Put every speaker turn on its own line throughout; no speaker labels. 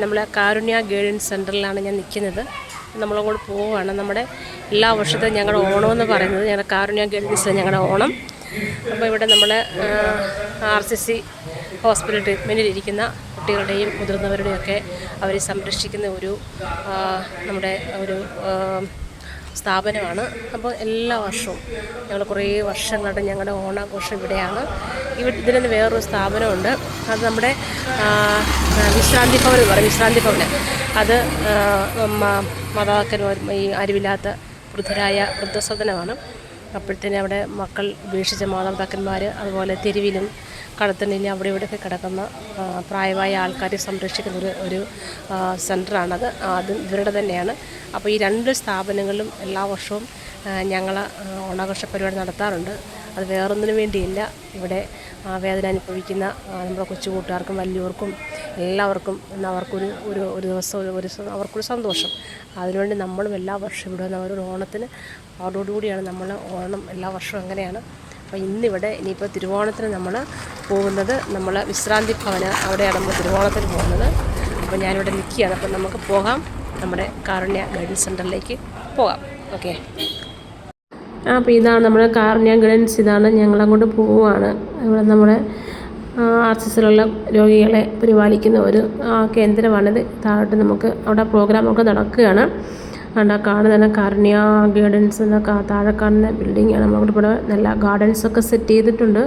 നമ്മളെ കാരുണ്യ ഗൈഡൻസ് സെൻറ്ററിലാണ് ഞാൻ നിൽക്കുന്നത്. നമ്മളങ്ങോട്ട് പോവുകയാണ്. നമ്മുടെ എല്ലാ വർഷത്തെയും ഞങ്ങളുടെ ഓണമെന്ന് പറയുന്നത് ഞങ്ങളുടെ കാരുണ്യ ഗൈഡൻസ് ഞങ്ങളുടെ ഓണം. അപ്പോൾ ഇവിടെ നമ്മൾ RCC ഹോസ്പിറ്റൽ ട്രീറ്റ്മെൻറ്റിലിരിക്കുന്ന കുട്ടികളുടെയും മുതിർന്നവരുടെയൊക്കെ അവരെ സംരക്ഷിക്കുന്ന നമ്മുടെ ഒരു സ്ഥാപനമാണ്. അപ്പോൾ എല്ലാ വർഷവും ഞങ്ങൾ കുറേ വർഷങ്ങളായിട്ട് ഞങ്ങളുടെ ഓണാഘോഷം ഇവിടെയാണ്. ഇതിന് വേറൊരു സ്ഥാപനമുണ്ട്. അത് നമ്മുടെ വിശ്രാന്തി ഭവൻ എന്ന് പറയും. വിശ്രാന്തി ഭവൻ അത് മാതാക്കന്മാർ ഈ അറിവില്ലാത്ത വൃദ്ധരായ വൃദ്ധസദനമാണ്. അപ്പോഴത്തേനും അവിടെ മക്കൾ ഉപേക്ഷിച്ച മാതാപിതാക്കന്മാർ, അതുപോലെ തെരുവിലും കടത്തണിലും അവിടെ ഇവിടെയൊക്കെ കിടക്കുന്ന പ്രായമായ ആൾക്കാരെ സംരക്ഷിക്കുന്ന ഒരു സെൻറ്ററാണത്. അതും ഇവരുടെ തന്നെയാണ്. അപ്പോൾ ഈ രണ്ട് സ്ഥാപനങ്ങളിലും എല്ലാ വർഷവും ഞങ്ങൾ ഓണാഘോഷ പരിപാടി നടത്താറുണ്ട്. അത് വേറൊന്നിനു വേണ്ടിയില്ല. ഇവിടെ വേദന അനുഭവിക്കുന്ന നമ്മുടെ കൊച്ചു കൂട്ടുകാർക്കും വലിയവർക്കും എല്ലാവർക്കും ഒരു ദിവസം അവർക്കൊരു സന്തോഷം. അതിനുവേണ്ടി നമ്മളും എല്ലാ വർഷവും ഇവിടെ ഒരു ഓണത്തിന് അതോടുകൂടിയാണ് നമ്മൾ ഓണം എല്ലാ വർഷവും അങ്ങനെയാണ്. അപ്പോൾ ഇന്നിവിടെ ഇനിയിപ്പോൾ തിരുവോണത്തിന് നമ്മൾ പോകുന്നത് നമ്മൾ വിശ്രാന്തി ഭവന് അവിടെയാണ് നമ്മൾ തിരുവോണത്തിന് പോകുന്നത്. അപ്പോൾ ഞാനിവിടെ നിൽക്കുകയാണ്. അപ്പോൾ നമുക്ക് പോകാം, നമ്മുടെ കാരുണ്യ ഗൈഡൻസ് സെൻറ്ററിലേക്ക് പോകാം. ഓക്കെ. അപ്പോൾ ഇതാണ് നമ്മുടെ കാരുണ്യ ഗൈഡൻസ്. ഇതാണ് ഞങ്ങളങ്ങോട്ട് പോവുകയാണ്. ഇവിടെ നമ്മുടെ RCCയിലുള്ള രോഗികളെ പരിപാലിക്കുന്ന ഒരു കേന്ദ്രമാണിത്. താഴോട്ട് നമുക്ക് അവിടെ പ്രോഗ്രാമൊക്കെ നടക്കുകയാണ്. അവിടെ കാണുന്ന കാരുണ്യ ഗൈഡൻസ് എന്ന താഴെ കാണുന്ന ബിൽഡിങ്ങാണ്. നമ്മളവിടെ ഇവിടെ നല്ല ഗാർഡൻസൊക്കെ സെറ്റ് ചെയ്തിട്ടുണ്ട്.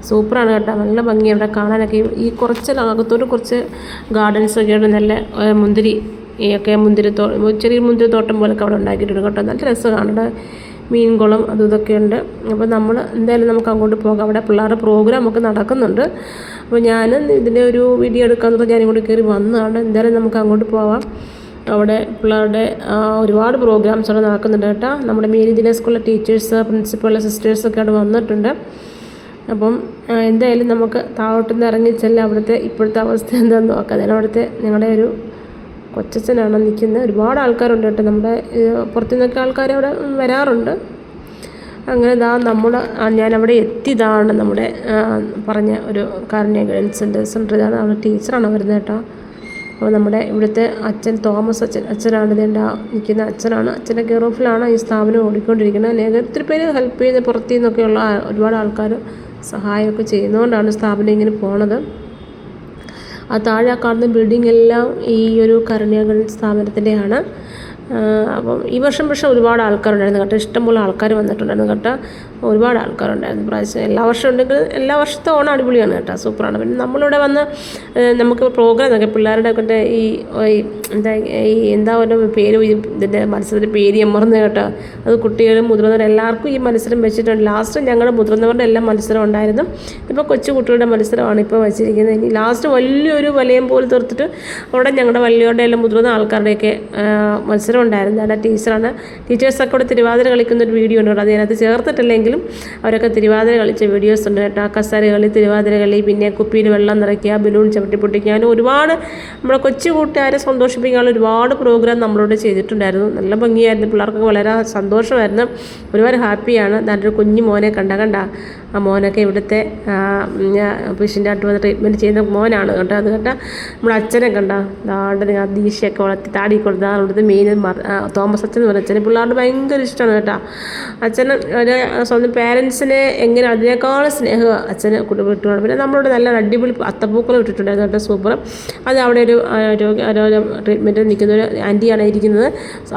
സൂപ്പറാണ് കേട്ടോ, നല്ല ഭംഗിയാണ് ഇവിടെ കാണാനൊക്കെ. ഈ കുറച്ച് അകത്തോട്ട് കുറച്ച് ഗാർഡൻസൊക്കെയാണ്. നല്ല ചെറിയ മുന്തിരിത്തോട്ടം പോലൊക്കെ അവിടെ ഉണ്ടാക്കിയിട്ടുണ്ട് കേട്ടോ. നല്ല രസമാണ്. അവിടെ മീൻകുളം അതും ഇതൊക്കെ ഉണ്ട്. അപ്പോൾ നമ്മൾ എന്തായാലും നമുക്ക് അങ്ങോട്ട് പോകാം. അവിടെ പിള്ളേരുടെ പ്രോഗ്രാമൊക്കെ നടക്കുന്നുണ്ട്. അപ്പോൾ ഞാൻ ഇതിൻ്റെ ഒരു വീഡിയോ എടുക്കാമെന്ന് പറഞ്ഞാൽ ഞാനിങ്ങോട്ട് കയറി വന്നതാണ്. എന്തായാലും നമുക്ക് അങ്ങോട്ട് പോവാം. അവിടെ പിള്ളേരുടെ ഒരുപാട് പ്രോഗ്രാംസ് അവിടെ നടക്കുന്നുണ്ട് കേട്ടോ. നമ്മുടെ മേരി സ്കൂളിലെ ടീച്ചേഴ്സ്, പ്രിൻസിപ്പൾ, സിസ്റ്റേഴ്സൊക്കെ അവിടെ വന്നിട്ടുണ്ട്. അപ്പം എന്തായാലും നമുക്ക് താഴോട്ടുനിന്ന് ഇറങ്ങിച്ചെല്ലാം അവിടുത്തെ ഇപ്പോഴത്തെ അവസ്ഥ എന്താണെന്ന് നോക്കാം. ഞാൻ അവിടുത്തെ ഞങ്ങളുടെ ഒരു കൊച്ചച്ഛനാണ് നിൽക്കുന്നത്. ഒരുപാട് ആൾക്കാരുണ്ട് കേട്ടോ. നമ്മുടെ പുറത്തു നിന്നൊക്കെ ആൾക്കാർ അവിടെ വരാറുണ്ട്. അങ്ങനെ ഞാനവിടെ എത്തിയതാണ് നമ്മുടെ പറഞ്ഞ ഒരു കാരുണ്യ ഗൈഡൻസിൻ്റെ സെൻറ്റർ. ഇതാണ് അവിടെ ടീച്ചറാണ് വരുന്നത് കേട്ടോ. അപ്പോൾ നമ്മുടെ ഇവിടുത്തെ അച്ഛൻ തോമസ് അച്ഛനാണ് ഇതിൻ്റെ നിൽക്കുന്ന അച്ഛനാണ്. അച്ഛൻ്റെ കെയർ ഓഫിലാണ് ഈ സ്ഥാപനം ഓടിക്കൊണ്ടിരിക്കുന്നത്. ഒത്തിരി പേര് ഹെൽപ്പ് ചെയ്യുന്ന പുറത്തു നിന്നൊക്കെയുള്ള ഒരുപാട് ആൾക്കാർ സഹായമൊക്കെ ചെയ്യുന്നതുകൊണ്ടാണ് സ്ഥാപനം ഇങ്ങനെ പോണത്. ആ താഴെ കാണുന്ന ബിൽഡിംഗ് എല്ലാം ഈ ഒരു കാരുണ്യ ഗൈഡൻസ് സ്ഥാപനത്തിൻ്റെയാണ്. അപ്പം ഈ വർഷം പക്ഷേ ഒരുപാട് ആൾക്കാരുണ്ടായിരുന്നു കേട്ടോ. ഇഷ്ടംപോലെ ആൾക്കാർ വന്നിട്ടുണ്ടായിരുന്നു കേട്ടോ. ഒരുപാട് ആൾക്കാരുണ്ടായിരുന്നു പ്രാവശ്യം. എല്ലാ വർഷവും ഉണ്ടെങ്കിൽ എല്ലാ വർഷത്തെ ഓണം അടിപൊളിയാണ് കേട്ടോ, സൂപ്പറാണ്. പിന്നെ നമ്മളിവിടെ വന്ന് നമുക്ക് പ്രോഗ്രാം നോക്കാം. പിള്ളേരുടെ കൊണ്ട് എന്താ ഒരു പേര്, ഇതിൻ്റെ മത്സരത്തിൻ്റെ പേര് എമ്മർന്ന് കേട്ടോ. അത് കുട്ടികളും മുതിർന്നവരും എല്ലാവർക്കും ഈ മത്സരം വെച്ചിട്ടുണ്ട്. ലാസ്റ്റ് ഞങ്ങളുടെ മുതിർന്നവരുടെ എല്ലാം മത്സരം ഉണ്ടായിരുന്നു. ഇപ്പോൾ കൊച്ചു കുട്ടികളുടെ മത്സരമാണ് ഇപ്പോൾ വെച്ചിരിക്കുന്നത്. ഇനി ലാസ്റ്റ് വലിയൊരു വലയം പോലെ തീർത്തിട്ട് അവിടെ ഞങ്ങളുടെ വലിയവരുടെ എല്ലാം മുതിർന്ന ആൾക്കാരുടെയൊക്കെ മത്സരം ഉണ്ടായിരുന്നു. അവിടെ ടീച്ചേഴ്സൊക്കെ ഇവിടെ തിരുവാതിര കളിക്കുന്ന ഒരു വീഡിയോ ഉണ്ട്. അത് അതിനകത്ത് ചേർത്തിട്ടില്ലെങ്കിലും അവരൊക്കെ തിരുവാതിര കളിച്ച വീഡിയോസ് ഉണ്ട് കേട്ടോ. കസേര കളി, തിരുവാതിര കളി, പിന്നെ കുപ്പിയിൽ വെള്ളം നിറയ്ക്കുക, ബലൂൺ ചവിട്ടി പൊട്ടിക്കുക, അങ്ങനെ ഒരുപാട് നമ്മുടെ കൊച്ചു കൂട്ടുകാരെ സന്തോഷിപ്പിക്കാനുള്ള ഒരുപാട് പ്രോഗ്രാം നമ്മളോട് ചെയ്തിട്ടുണ്ടായിരുന്നു. നല്ല ഭംഗിയായിരുന്നു. പിള്ളേർക്കൊക്കെ വളരെ സന്തോഷമായിരുന്നു. ഒരുപാട് ഹാപ്പിയാണ്. നല്ലൊരു കുഞ്ഞു മോനെ കണ്ട ആ മോനൊക്കെ ഇവിടുത്തെ പേഷ്യൻ്റ് ആയിട്ട് വന്ന് ട്രീറ്റ്മെൻറ്റ് ചെയ്യുന്ന മോനാണ് കേട്ടോ. അത് കേട്ടോ നമ്മുടെ അച്ഛനെ കണ്ട ദീക്ഷയൊക്കെ വളർത്തി താടി കൊടുത്താൽ അവിടുത്തെ മെയിൻ തോമസ് അച്ഛൻ എന്ന് പറയുന്ന അച്ഛന് പിള്ളേരുടെ ഭയങ്കര ഇഷ്ടമാണ് കേട്ടോ. അച്ഛന് ഒരു സ്വന്തം പേരൻസിനെ എങ്ങനെ അതിനേക്കാൾ സ്നേഹം അച്ഛന് വിട്ടുകൊണ്ട് പിന്നെ നമ്മളോട് നല്ല അടിപൊളി അത്തപ്പൂക്കളം ഇട്ടിട്ടുണ്ടായിരുന്നു കേട്ടോ. സൂപ്പർ. അത് അവിടെ ഒരു ട്രീറ്റ്മെൻറ്റ് നിൽക്കുന്ന ഒരു ആൻറ്റിയാണ് ഇരിക്കുന്നത്.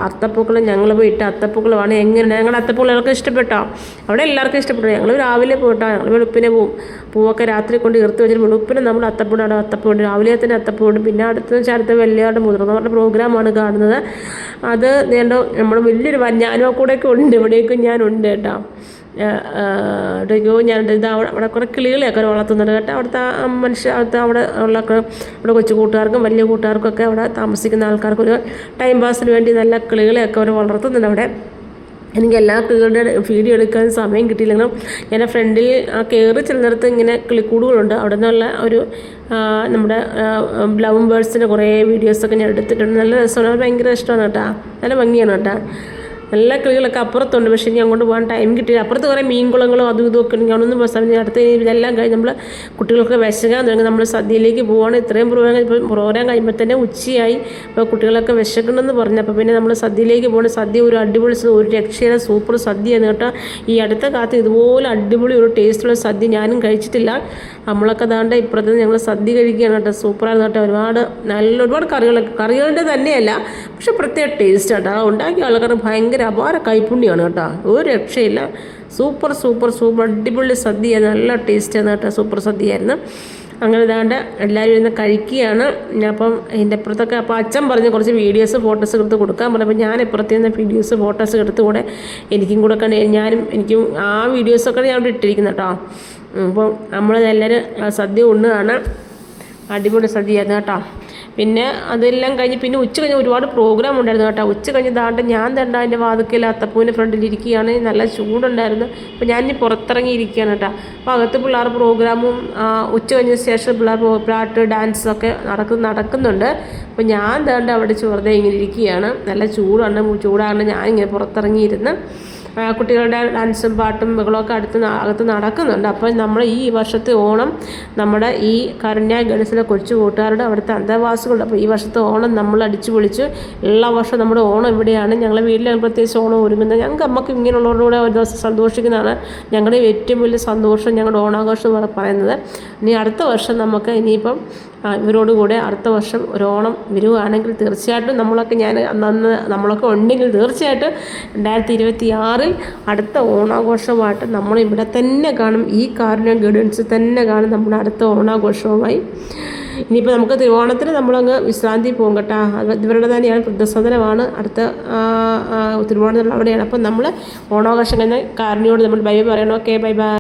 അത്തപ്പൂക്കളം ഞങ്ങൾ പോയി ഇട്ട അത്തപ്പൂക്കളമാണ്. എങ്ങനെയാണ് ഞങ്ങളുടെ അത്തപ്പൂക്കളൊക്കെ ഇഷ്ടപ്പെട്ടോ? അവിടെ എല്ലാവർക്കും ഇഷ്ടപ്പെട്ടു. ഞങ്ങൾ രാവിലെ പോയിട്ടോ, ഞങ്ങൾ വെളുപ്പിനെ പോവും. പൂവൊക്കെ രാത്രി കൊണ്ട് ഇറുത്ത് വെച്ചിട്ട് വെളുപ്പിനെ നമ്മൾ അത്തപ്പൂടാണ്. അത്തപ്പൂണ്ട് രാവിലെ തന്നെ അത്തപ്പൂണ്ട്. പിന്നെ അടുത്ത വലിയവരുടെ മുതിർന്നവരുടെ പ്രോഗ്രാമാണ് കാണുന്നത്. അത് നമ്മൾ വലിയൊരു ഞാനും കൂടെയൊക്കെ ഉണ്ട്. ഇവിടേക്കും ഞാനുണ്ട് കേട്ടോ. ഞാനുണ്ട്. അവിടെ കുറേ കിളികളെയൊക്കെ വളർത്തുന്നുണ്ട് കേട്ടോ. അവിടുത്തെ അവിടെ കൊച്ചു കൂട്ടുകാർക്കും വലിയ കൂട്ടുകാർക്കൊക്കെ അവിടെ താമസിക്കുന്ന ആൾക്കാർക്ക് ഒരു ടൈം പാസിന് വേണ്ടി നല്ല കിളികളെയൊക്കെ അവർ വളർത്തുന്നുണ്ട് അവിടെ. എനിക്ക് എല്ലാ കിളികളുടെ വീഡിയോ എടുക്കാൻ സമയം കിട്ടിയില്ലെങ്കിലും ഞാൻ ഫ്രണ്ടിൽ കയറി ചെല്ലുന്നിടത്ത് ഇങ്ങനെ കിളിക്കൂടുകളുണ്ട്. അവിടെ നിന്നുള്ള ഒരു നമ്മുടെ ലവ് ബേർഡ്സിൻ്റെ കുറേ വീഡിയോസൊക്കെ ഞാൻ എടുത്തിട്ടുണ്ട്. നല്ല രസമാണ്. ഭയങ്കര ഇഷ്ടമാണ് കേട്ടോ. നല്ല ഭംഗിയാണ് കേട്ടോ. നല്ല കിളികളൊക്കെ അപ്പുറത്തുണ്ട്. പക്ഷേ ഇനി അങ്ങോട്ട് പോകാൻ ടൈം കിട്ടിയില്ല. അപ്പുറത്ത് കുറേ മീൻകുളങ്ങളും അതും ഇതൊക്കെ ഉണ്ടെങ്കിൽ അവിടെയൊന്നും സമയം അടുത്ത് ഇതെല്ലാം കഴിഞ്ഞ് നമ്മൾ കുട്ടികൾക്ക് വിശക്കാൻ തുടങ്ങി. നമ്മൾ സദ്യയിലേക്ക് പോവുകയാണ്. ഇത്രയും പ്രോഗ്രാം കഴിയുമ്പോൾ തന്നെ ഉച്ചയായി. അപ്പോൾ കുട്ടികളൊക്കെ വിശക്കണമെന്ന് പറഞ്ഞു. അപ്പോൾ പിന്നെ നമ്മൾ സദ്യയിലേക്ക് പോകണം. സദ്യ ഒരു അടിപൊളി ഒരു രക്ഷയുടെ സൂപ്പർ സദ്യയാണ് കേട്ടോ. ഈ അടുത്ത കാലത്ത് ഇതുപോലെ അടിപൊളി ഒരു ടേസ്റ്റുള്ള സദ്യ ഞാനും കഴിച്ചിട്ടില്ല. നമ്മളൊക്കെ അതാണ്ട് ഇപ്പുറത്ത് ഞങ്ങൾ സദ്യ കഴിക്കുകയാണ് കേട്ടോ. സൂപ്പറായിരുന്നു കേട്ടോ. ഒരുപാട് കറികളുടെ തന്നെയല്ല, പക്ഷെ പ്രത്യേക ടേസ്റ്റ് കേട്ടോ. ഉണ്ടാക്കിയ ആൾക്കാർ ഭയങ്കര അപാര കൈപ്പുണ്യമാണ് കേട്ടോ. ഒരു രക്ഷയില്ല. സൂപ്പർ അടിപൊളി സദ്യ, നല്ല ടേസ്റ്റാണ് കേട്ടോ. സൂപ്പർ സദ്യയായിരുന്നു. അങ്ങനെ ഇതാണ്ട് എല്ലാവരും ഇരുന്ന് കഴിക്കുകയാണ്. അപ്പം അതിൻ്റെ അപ്പുറത്തൊക്കെ അപ്പോൾ അച്ഛൻ പറഞ്ഞ് കുറച്ച് വീഡിയോസ് ഫോട്ടോസ് എടുത്ത് കൊടുക്കാൻ പറഞ്ഞു. അപ്പോൾ ഞാൻ ഇപ്പുറത്ത് നിന്ന് വീഡിയോസ് ഫോട്ടോസ് എടുത്ത് കൂടെ എനിക്കും കൂടെ എനിക്കും ആ വീഡിയോസൊക്കെ ഞാൻ ഇവിടെ ഇട്ടിരിക്കുന്നത് കേട്ടോ. അപ്പം നമ്മളെല്ലാവരും സദ്യ ഉണ്ണുകയാണ്. അടിപൊളി സദ്യയായിരുന്നു കേട്ടോ. പിന്നെ അതെല്ലാം കഴിഞ്ഞ് പിന്നെ ഉച്ച കഴിഞ്ഞ് ഒരുപാട് പ്രോഗ്രാം ഉണ്ടായിരുന്നു കേട്ടോ. ഉച്ച കഴിഞ്ഞ് ഞാൻ അതിൻ്റെ വാതിക്കൽ അത്തപ്പൂവിൻ്റെ ഫ്രണ്ടിലിരിക്കുകയാണ്. നല്ല ചൂടുണ്ടായിരുന്നു. അപ്പോൾ ഞാനിനി പുറത്തിറങ്ങിയിരിക്കുകയാണ് കേട്ടോ. അപ്പോൾ അകത്ത് പിള്ളേർ പ്രോഗ്രാമും ഉച്ച കഴിഞ്ഞ ശേഷം പിള്ളേർ പാട്ട് ഡാൻസൊക്കെ നടക്കുന്നുണ്ട്. അപ്പോൾ ഞാൻ അവിടെ വെറുതെ ഇങ്ങനെ ഇരിക്കുകയാണ്. നല്ല ചൂടാണ്. ഞാനിങ്ങനെ പുറത്തിറങ്ങിയിരുന്ന് കുട്ടികളുടെ ഡാൻസും പാട്ടും ബഹളമൊക്കെ അകത്ത് നടക്കുന്നുണ്ട്. അപ്പോൾ നമ്മൾ ഈ വർഷത്തെ ഓണം നമ്മുടെ ഈ കാരുണ്യ ഗണേശിലെ കൊച്ചു കൂട്ടുകാരുടെ അവിടുത്തെ അന്തേവാസികളുണ്ട്. അപ്പോൾ ഈ വർഷത്തെ ഓണം നമ്മൾ അടിച്ചു പൊളിച്ചു. എല്ലാ വർഷവും നമ്മുടെ ഓണം ഇവിടെയാണ്. ഞങ്ങളെ വീട്ടിൽ പ്രത്യേകിച്ച് ഓണം ഒരുങ്ങുന്നത്. നമുക്ക് ഇങ്ങനെയുള്ളവരുടെ ഒരു ദിവസം സന്തോഷിക്കുന്നതാണ് ഞങ്ങളുടെ ഏറ്റവും വലിയ സന്തോഷം, ഞങ്ങളുടെ ഓണാഘോഷം എന്ന് പറയുന്നത്. ഇനി അടുത്ത വർഷം നമുക്ക് ഇനിയിപ്പം ഇവരോടുകൂടെ അടുത്ത വർഷം ഒരു ഓണം വരുവാണെങ്കിൽ തീർച്ചയായിട്ടും നമ്മളൊക്കെ ഉണ്ടെങ്കിൽ തീർച്ചയായിട്ടും 2026 അടുത്ത ഓണാഘോഷമായിട്ട് നമ്മളിവിടെ തന്നെ കാണും. ഈ കാരുണ്യ ഗൈഡൻസ് തന്നെ കാണും നമ്മുടെ അടുത്ത ഓണാഘോഷവുമായി. ഇനിയിപ്പോൾ നമുക്ക് തിരുവോണത്തിന് നമ്മളങ്ങ് വിശ്രാന്തി പോകും കേട്ടോ. ഇവരുടെ തന്നെയാണ് വൃദ്ധസദനമാണ് അടുത്ത തിരുവോണത്തിനുള്ള അവിടെയാണ്. അപ്പം നമ്മൾ ഓണാഘോഷം കഴിഞ്ഞാൽ കാരുണ്യോട് നമ്മൾ ബൈ പറയണം. Okay, by.